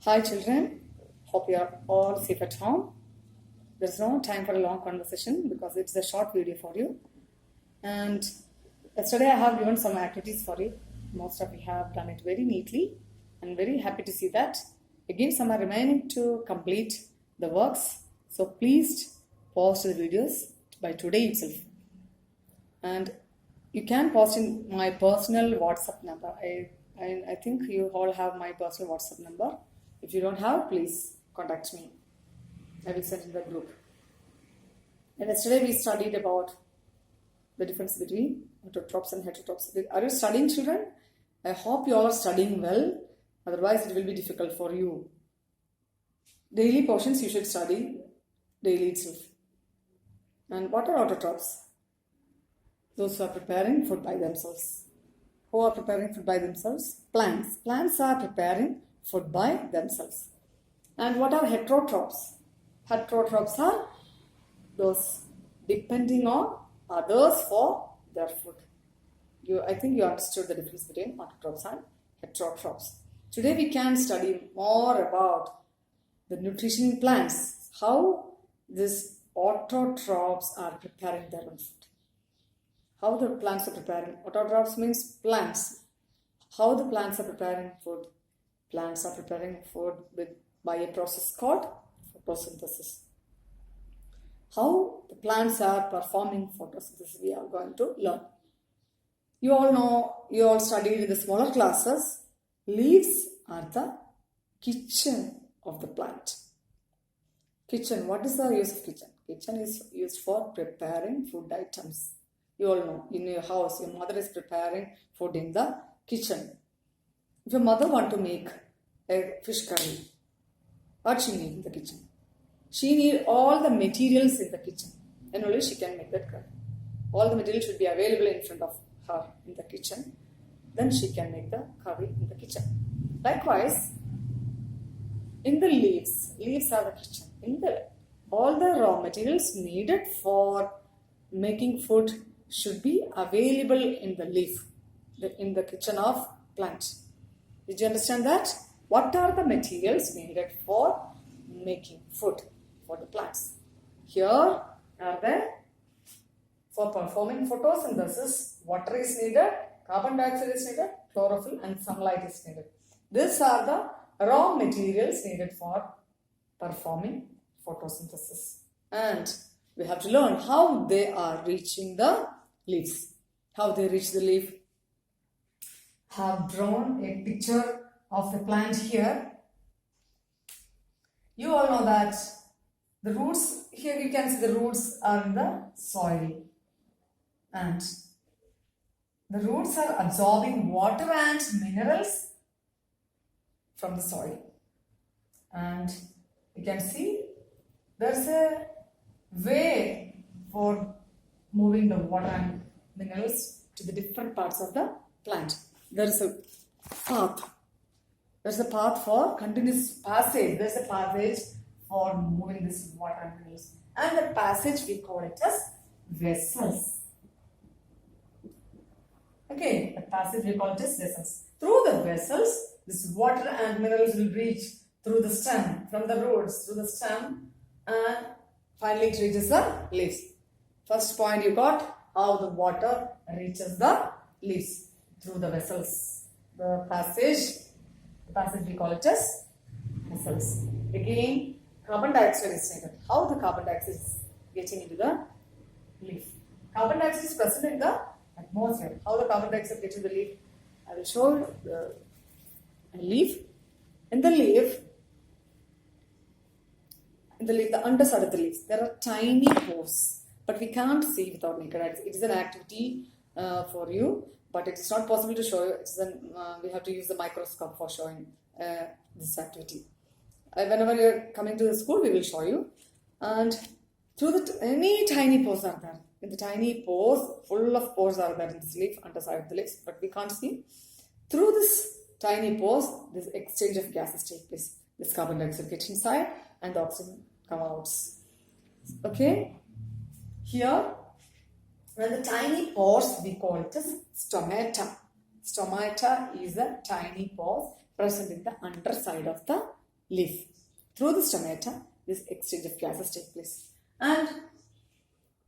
Hi children, hope you are all safe at home. There's no time for a long conversation because it's a short video for you. And yesterday I have given some activities for you. Most of you have done it very neatly. I'm very happy to see that. Again, some are remaining to complete the works. So please pause the videos by today itself. And you can post in my personal WhatsApp number. I think you all have my personal WhatsApp number. If you don't have, please contact me. I will send in the group. And yesterday we studied about the difference between autotrophs and heterotrophs. Are you studying, children? I hope you all are studying well. Otherwise, it will be difficult for you. Daily portions you should study daily itself. And what are autotrophs? Those who are preparing food by themselves. Who are preparing food by themselves? Plants. Plants are preparing food by themselves. And what are heterotrophs? Heterotrophs are those depending on others for their food. I think you understood the difference between autotrophs and heterotrophs. Today we can study more about the nutrition in plants. How these autotrophs are preparing their own food. How the plants are preparing. Autotrophs means plants. How the plants are preparing food. Plants are preparing food by a process called photosynthesis. How the plants are performing photosynthesis we are going to learn. You all know, you all studied in the smaller classes, leaves are the kitchen of the plant. Kitchen, what is the use of kitchen? Kitchen is used for preparing food items. You all know, in your house, your mother is preparing food in the kitchen. If your mother want to make a fish curry, what she need in the kitchen? She need all the materials in the kitchen. And only she can make that curry. All the materials should be available in front of her in the kitchen. Then she can make the curry in the kitchen. Likewise, in the leaves are the kitchen. All the raw materials needed for making food should be available in the leaf, in the kitchen of plant. Did you understand that? What are the materials needed for making food for the plants? Here are there for performing photosynthesis. Water is needed, carbon dioxide is needed, chlorophyll and sunlight is needed. These are the raw materials needed for performing photosynthesis. And we have to learn how they are reaching the leaves. How they reach the leaf. Have drawn a picture of the plant here. You all know that the roots, here you can see the roots are in the soil. And the roots are absorbing water and minerals from the soil. And you can see there's a way for moving the water and minerals to the different parts of the plant. There is a path. There's a path for continuous passage. There's a passage for moving this water and minerals. And the passage we call it as vessels. Okay, the passage we call it as vessels. Through the vessels, this water and minerals will reach through the stem, from the roots, through the stem, and finally it reaches the leaves. First point you got, how the water reaches the leaves through the vessels. The passage we call it as vessels. Again, carbon dioxide is needed. How the carbon dioxide is getting into the leaf? Carbon dioxide is present in the atmosphere. How the carbon dioxide gets into the leaf? I will show you the leaf. In the leaf, the underside of the leaves, there are tiny pores, but we can't see without naked eyes. It is an activity for you, but it's not possible to show you. We have to use the microscope for showing this activity. Whenever you're coming to the school, we will show you. And through any tiny pores are there. In the tiny pores, full of pores are there in this leaf, underside of the leaves, but we can't see. Through this tiny pores, this exchange of gases take place. This carbon dioxide gets inside and the oxygen comes out. Okay? Here, when the tiny pores, we call it as stomata. Stomata is a tiny pore present in the underside of the leaf. Through the stomata, this exchange of gases take place. And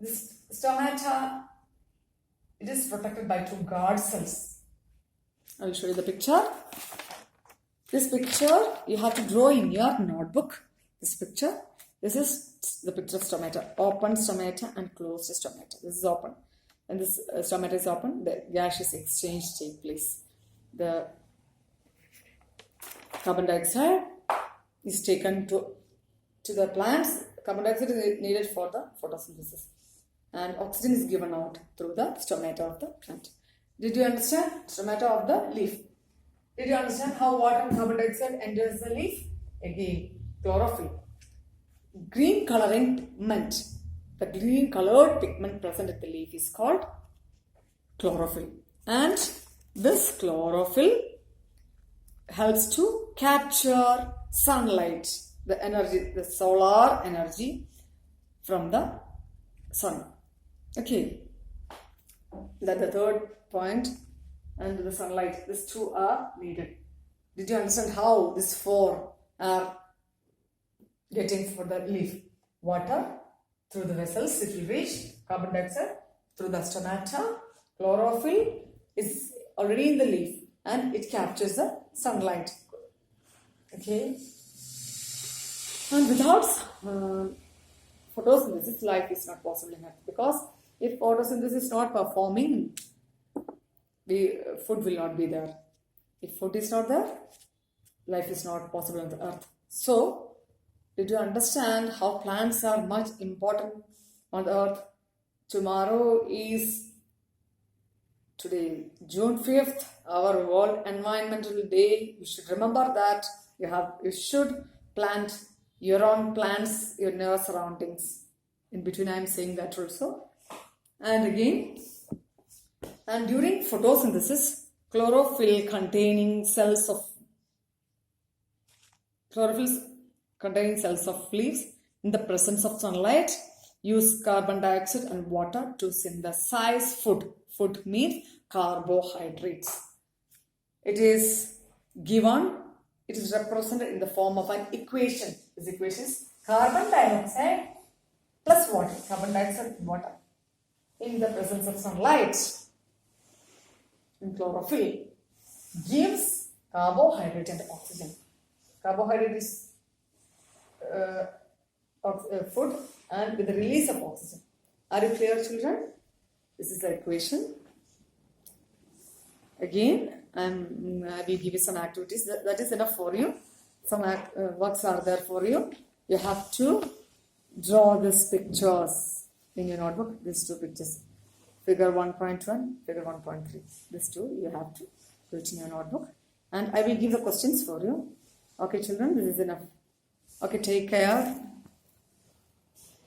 this stomata, it is protected by two guard cells. I will show you the picture. This picture you have to draw in your notebook. This picture. This is the picture of stomata. Open stomata and closed stomata. This is open. And this stomata is open. The gaseous exchange take place. The carbon dioxide is taken to the plants. Carbon dioxide is needed for the photosynthesis. And oxygen is given out through the stomata of the plant. Did you understand? Stomata of the leaf. Did you understand how water and carbon dioxide enters the leaf? Again, chlorophyll. Green coloring pigment. The green colored pigment present in the leaf is called chlorophyll. And this chlorophyll helps to capture sunlight, the energy, the solar energy from the sun. Okay. That's the third point. And the sunlight. These two are needed. Did you understand how these four are getting for the leaf? Water through the vessels, it will reach. Carbon dioxide through the stomata. Chlorophyll is already in the leaf and it captures the sunlight. Okay. And without photosynthesis, life is not possible in Earth, because if photosynthesis is not performing, the food will not be there. If food is not there, life is not possible on the Earth. So, did you understand how plants are much important on the Earth? Tomorrow is today, June 5th, our World Environmental Day. You should remember that you should plant your own plants in your surroundings. In between, I am saying that also. And again, and during photosynthesis, chlorophyll containing cells of leaves in the presence of sunlight use carbon dioxide and water to synthesize food. Food means carbohydrates. It is represented in the form of an equation. This equation is carbon dioxide plus water. Carbon dioxide and water in the presence of sunlight in chlorophyll gives carbohydrate and oxygen. Carbohydrate is food, and with the release of oxygen. Are you clear, children? This is the equation. Again, I will give you some activities. That is enough for you. Some works are there for you. You have to draw these pictures in your notebook. These two pictures. Figure 1.1, figure 1.3. These two you have to do it in your notebook. And I will give the questions for you. Okay, children, this is enough. Okay, take care.